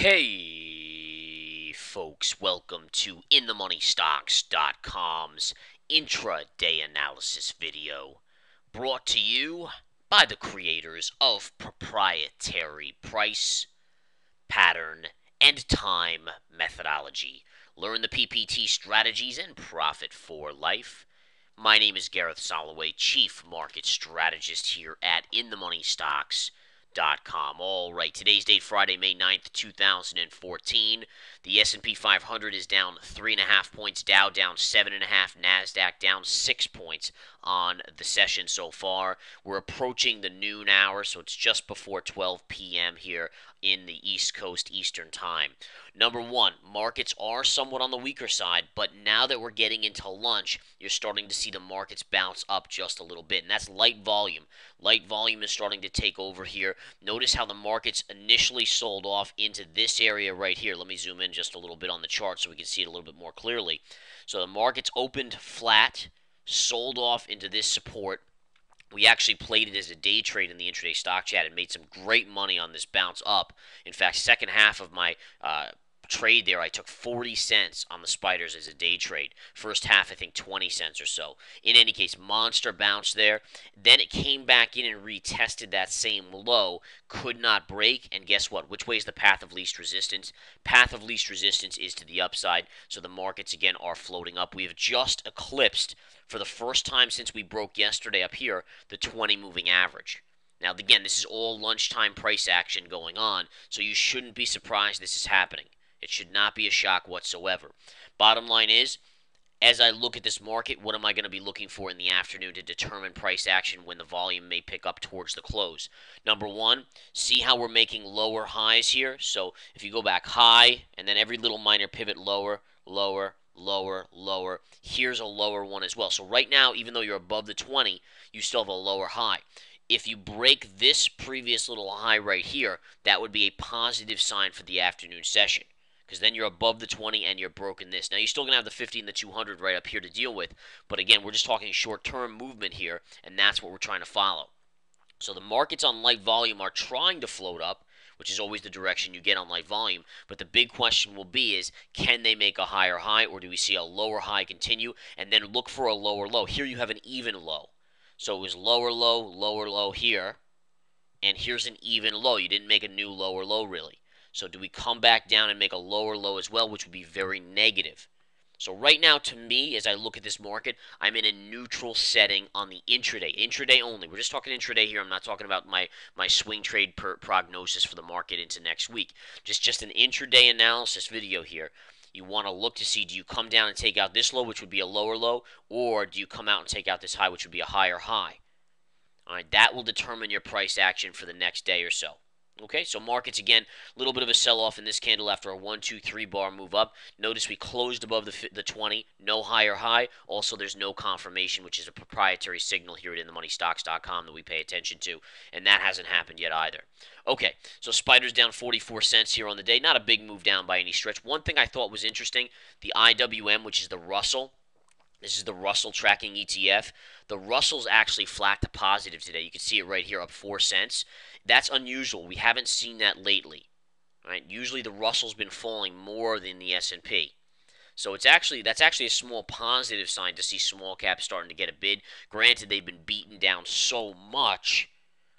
Hey, folks, welcome to InTheMoneyStocks.com's intraday analysis video, brought to you by the creators of proprietary price, pattern, and time methodology. Learn the PPT strategies and profit for life. My name is Gareth Soloway, Chief Market Strategist here at InTheMoneyStocks.com. All right, today's date, Friday, May 9th, 2014. The S&P 500 is down 3.5 points, Dow down 7.5, NASDAQ down 6 points on the session so far. We're approaching the noon hour, so it's just before 12 p.m. here in the East Coast Eastern Time. Number one, markets are somewhat on the weaker side, but now that we're getting into lunch, you're starting to see the markets bounce up just a little bit, and that's light volume. Light volume is starting to take over here. Notice how the markets initially sold off into this area right here. Let me zoom in just a little bit on the chart so we can see it a little bit more clearly. So the markets opened flat, sold off into this support. We actually played it as a day trade in the intraday stock chat and made some great money on this bounce up. In fact, second half of my trade there, I took 40 cents on the spiders as a day trade. First half, I think 20 cents or so. In any case, monster bounce there. Then it came back in and retested that same low, could not break, and guess what? Which way is the path of least resistance? Path of least resistance is to the upside, so the markets again are floating up. We have just eclipsed, for the first time since we broke yesterday up here, the 20 moving average. Now, again, this is all lunchtime price action going on, so you shouldn't be surprised this is happening. It should not be a shock whatsoever. Bottom line is, as I look at this market, what am I going to be looking for in the afternoon to determine price action when the volume may pick up towards the close? Number one, see how we're making lower highs here. So if you go back high, and then every little minor pivot lower, lower, lower, lower. Here's a lower one as well. So right now, even though you're above the 20, you still have a lower high. If you break this previous little high right here, that would be a positive sign for the afternoon session, because then you're above the 20 and you're broken this. Now, you're still going to have the 50 and the 200 right up here to deal with, but again, we're just talking short-term movement here, and that's what we're trying to follow. So the markets on light volume are trying to float up, which is always the direction you get on light volume, but the big question will be is, can they make a higher high, or do we see a lower high continue, and then look for a lower low? Here you have an even low. So it was lower low here, and here's an even low. You didn't make a new lower low, really. So do we come back down and make a lower low as well, which would be very negative? So right now, to me, as I look at this market, I'm in a neutral setting on the intraday. Intraday only. We're just talking intraday here. I'm not talking about my swing trade prognosis for the market into next week. Just an intraday analysis video here. You want to look to see, do you come down and take out this low, which would be a lower low, or do you come out and take out this high, which would be a higher high? All right, that will determine your price action for the next day or so. Okay, so markets, again, a little bit of a sell-off in this candle after a 1, 2, 3 bar move up. Notice we closed above the 20, no higher high. Also, there's no confirmation, which is a proprietary signal here at InTheMoneyStocks.com that we pay attention to, and that hasn't happened yet either. Okay, so spiders down 44 cents here on the day. Not a big move down by any stretch. One thing I thought was interesting, the IWM, which is the Russell. This is the Russell tracking ETF. The Russell's actually flat to positive today. You can see it right here, up 4 cents. That's unusual. We haven't seen that lately. Right? Usually the Russell's been falling more than the S&P. So that's actually a small positive sign to see small caps starting to get a bid. Granted, they've been beaten down so much,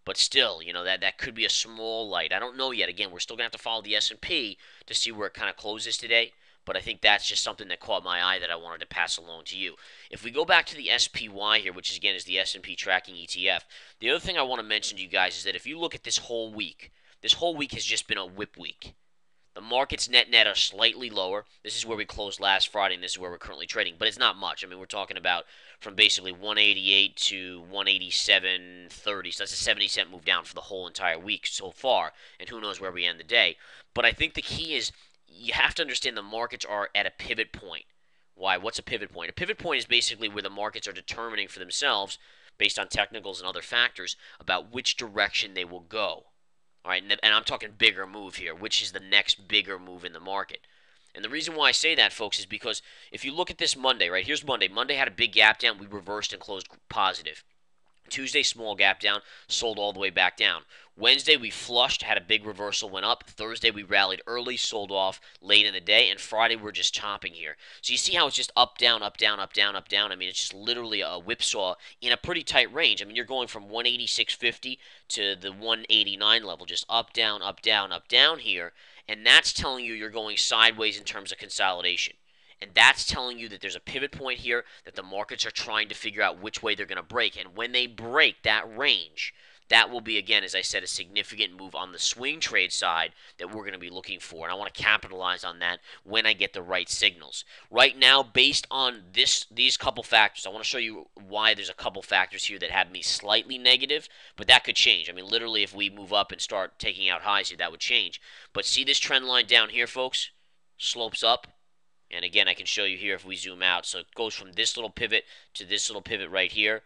but still, that could be a small light. I don't know yet. Again, we're still going to have to follow the S&P to see where it kind of closes today. But I think that's just something that caught my eye that I wanted to pass along to you. If we go back to the SPY here, which again is the S&P tracking ETF, the other thing I want to mention to you guys is that if you look at this whole week has just been a whip week. The markets net are slightly lower. This is where we closed last Friday, and this is where we're currently trading. But it's not much. I mean, we're talking about from basically 188 to 187.30. So that's a 70-cent move down for the whole entire week so far. And who knows where we end the day. But I think the key is, you have to understand the markets are at a pivot point. Why? What's a pivot point? A pivot point is basically where the markets are determining for themselves, based on technicals and other factors, about which direction they will go. All right, and I'm talking bigger move here, which is the next bigger move in the market. And the reason why I say that, folks, is because if you look at this Monday, right, here's Monday. Monday had a big gap down. We reversed and closed positive. Tuesday, small gap down, sold all the way back down. Wednesday, we flushed, had a big reversal, went up. Thursday, we rallied early, sold off late in the day. And Friday, we're just chopping here. So you see how it's just up, down, up, down, up, down, up, down. I mean, it's just literally a whipsaw in a pretty tight range. I mean, you're going from 186.50 to the 189 level, just up, down, up, down, up, down here. And that's telling you you're going sideways in terms of consolidation. And that's telling you that there's a pivot point here, that the markets are trying to figure out which way they're going to break. And when they break that range, that will be, again, as I said, a significant move on the swing trade side that we're going to be looking for. And I want to capitalize on that when I get the right signals. Right now, based on these couple factors, I want to show you why there's a couple factors here that have me slightly negative, but that could change. I mean, literally, if we move up and start taking out highs here, that would change. But see this trend line down here, folks? Slopes up. And again, I can show you here if we zoom out. So it goes from this little pivot to this little pivot right here.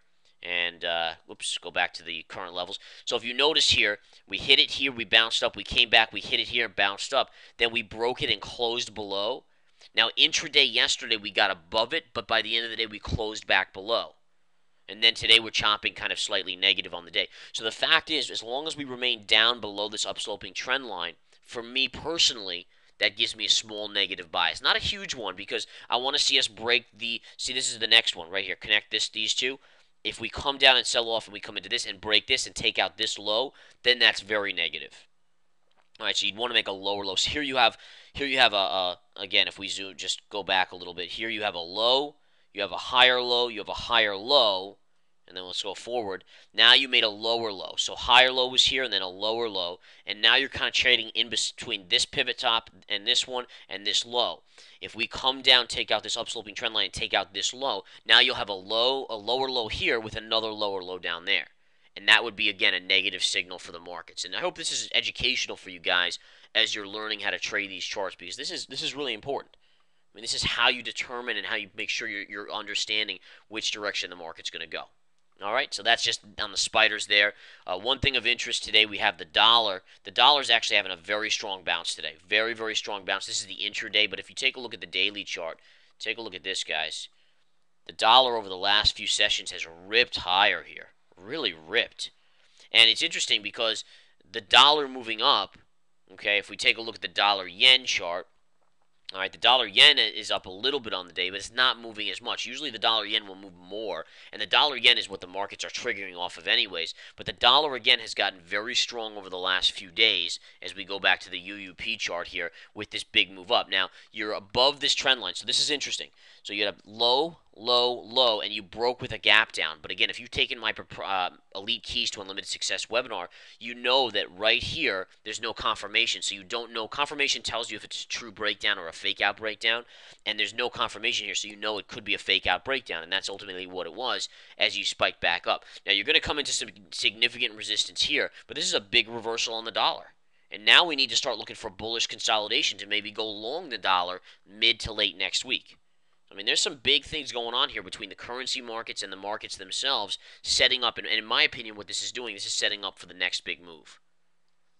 And, whoops, go back to the current levels. So if you notice here, we hit it here, we bounced up, we came back, we hit it here, bounced up. Then we broke it and closed below. Now, intraday yesterday, we got above it, but by the end of the day, we closed back below. And then today, we're chopping kind of slightly negative on the day. So the fact is, as long as we remain down below this upsloping trend line, for me personally, that gives me a small negative bias. Not a huge one, because I want to see us break the... See, this is the next one right here. Connect these two. If we come down and sell off and we come into this and break this and take out this low, then that's very negative. All right, so you'd want to make a lower low. So here you have again, if we zoom, just go back a little bit. Here you have a low, you have a higher low, you have a higher low, and then let's go forward. Now you made a lower low. So higher low was here and then a lower low. And now you're kind of trading in between this pivot top and this one and this low. If we come down, take out this upsloping trend line and take out this low, now you'll have a lower low here with another lower low down there. And that would be, again, a negative signal for the markets. And I hope this is educational for you guys as you're learning how to trade these charts, because this is really important. I mean, this is how you determine and how you make sure you're understanding which direction the market's going to go. All right, so that's just on the spiders there. One thing of interest today, we have the dollar. The dollar is actually having a very strong bounce today. Very, very strong bounce. This is the intraday, but if you take a look at the daily chart, take a look at this, guys. The dollar over the last few sessions has ripped higher here. Really ripped. And it's interesting because the dollar moving up, okay, if we take a look at the dollar-yen chart, all right, the dollar-yen is up a little bit on the day, but it's not moving as much. Usually the dollar-yen will move more, and the dollar-yen is what the markets are triggering off of anyways. But the dollar, again, has gotten very strong over the last few days as we go back to the UUP chart here with this big move up. Now, you're above this trend line, so this is interesting. So you had a low, low, low, and you broke with a gap down. But again, if you've taken my Elite Keys to Unlimited Success webinar, you know that right here, there's no confirmation. So you don't know. Confirmation tells you if it's a true breakdown or a fake out breakdown, and there's no confirmation here, so you know it could be a fake out breakdown, and that's ultimately what it was as you spike back up. Now, you're going to come into some significant resistance here, but this is a big reversal on the dollar. And now we need to start looking for bullish consolidation to maybe go long the dollar mid to late next week. I mean, there's some big things going on here between the currency markets and the markets themselves setting up. And in my opinion, what this is doing, this is setting up for the next big move.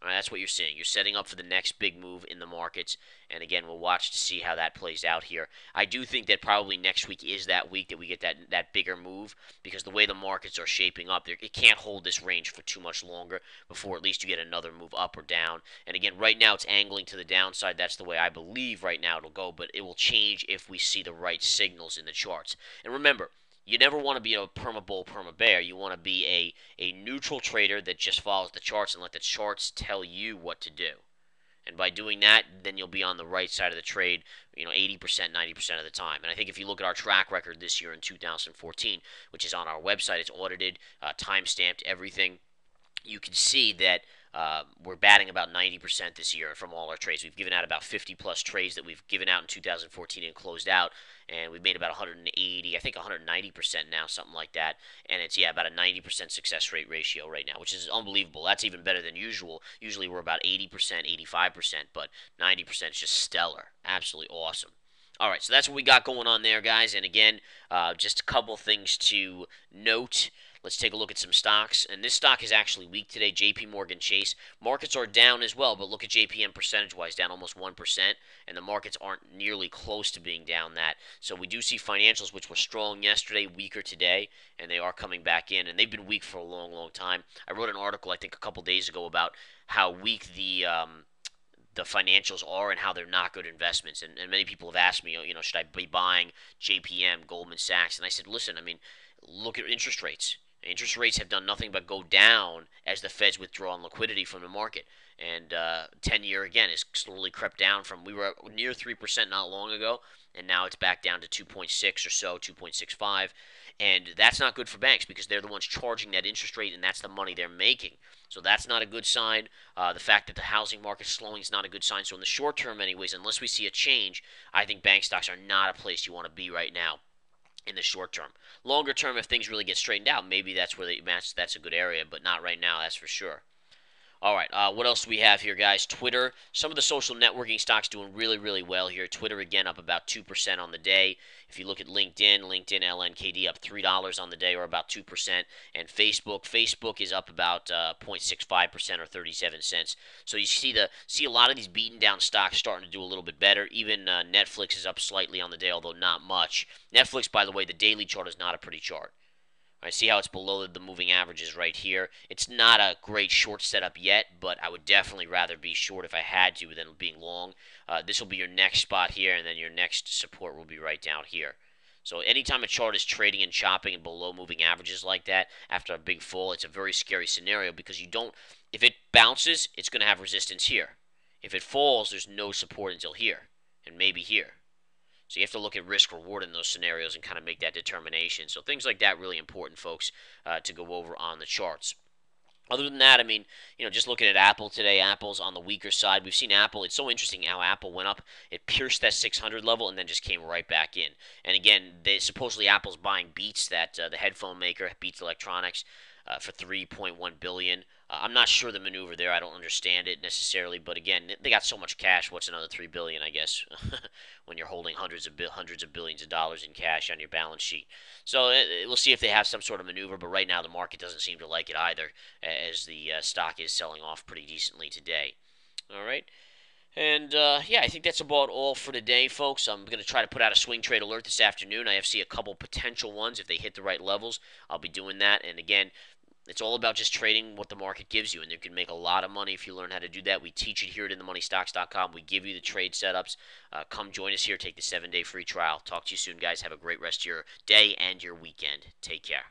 All right, that's what you're seeing. You're setting up for the next big move in the markets. And again, we'll watch to see how that plays out here. I do think that probably next week is that week that we get that bigger move, because the way the markets are shaping up, it can't hold this range for too much longer before at least you get another move up or down. And again, right now it's angling to the downside. That's the way I believe right now it'll go, but it will change if we see the right signals in the charts. And remember, you never want to be a perma-bull, perma-bear. You want to be a neutral trader that just follows the charts and let the charts tell you what to do. And by doing that, then you'll be on the right side of the trade, 80%, 90% of the time. And I think if you look at our track record this year in 2014, which is on our website, it's audited, time-stamped, everything, you can see that we're batting about 90% this year from all our trades. We've given out about 50-plus trades that we've given out in 2014 and closed out, and we've made about 180, I think 190% now, something like that. And it's, about a 90% success rate ratio right now, which is unbelievable. That's even better than usual. Usually we're about 80%, 85%, but 90% is just stellar. Absolutely awesome. All right, so that's what we got going on there, guys. And again, just a couple things to note. Let's take a look at some stocks. And this stock is actually weak today. JP Morgan Chase. Markets are down as well, but look at JPM percentage-wise, down almost 1%, and the markets aren't nearly close to being down that. So we do see financials, which were strong yesterday, weaker today, and they are coming back in, and they've been weak for a long, long time. I wrote an article, I think, a couple days ago about how weak the financials are and how they're not good investments. And many people have asked me, should I be buying JPM, Goldman Sachs? And I said, listen, I mean, look at interest rates. Interest rates have done nothing but go down as the Feds withdraw liquidity from the market. And 10-year, again, is slowly crept down from, we were near 3% not long ago, and now it's back down to 2.6 or so, 2.65. And that's not good for banks because they're the ones charging that interest rate, and that's the money they're making. So that's not a good sign. The fact that the housing market's slowing is not a good sign. So in the short term, anyways, unless we see a change, I think bank stocks are not a place you want to be right now in the short term. Longer term, if things really get straightened out, maybe that's where that's a good area, but not right now, that's for sure. All right, what else do we have here, guys? Twitter. Some of the social networking stocks doing really, really well here. Twitter, again, up about 2% on the day. If you look at LinkedIn LNKD up $3 on the day, or about 2%. And Facebook is up about 0.65% or 37 cents. So you see a lot of these beaten down stocks starting to do a little bit better. Even Netflix is up slightly on the day, although not much. Netflix, by the way, the daily chart is not a pretty chart. I see how it's below the moving averages right here. It's not a great short setup yet, but I would definitely rather be short if I had to than being long. This will be your next spot here, and then your next support will be right down here. So anytime a chart is trading and chopping and below moving averages like that after a big fall, it's a very scary scenario because if it bounces, it's going to have resistance here. If it falls, there's no support until here, and maybe here. So you have to look at risk reward in those scenarios and kind of make that determination. So things like that really important, folks, to go over on the charts. Other than that, I mean, just looking at Apple today, Apple's on the weaker side. We've seen Apple. It's so interesting how Apple went up. It pierced that 600 level and then just came right back in. And again, supposedly Apple's buying Beats, the headphone maker, Beats Electronics, for $3.1 billion. I'm not sure the maneuver there. I don't understand it necessarily, but again, they got so much cash. What's another $3 billion? I guess when you're holding hundreds of billions of dollars in cash on your balance sheet. So we'll see if they have some sort of maneuver. But right now, the market doesn't seem to like it either, as the stock is selling off pretty decently today. All right. And, yeah, I think that's about all for today, folks. I'm going to try to put out a swing trade alert this afternoon. I have seen a couple potential ones. If they hit the right levels, I'll be doing that. And, again, it's all about just trading what the market gives you, and you can make a lot of money if you learn how to do that. We teach it here at InTheMoneyStocks.com. We give you the trade setups. Come join us here. Take the 7-day free trial. Talk to you soon, guys. Have a great rest of your day and your weekend. Take care.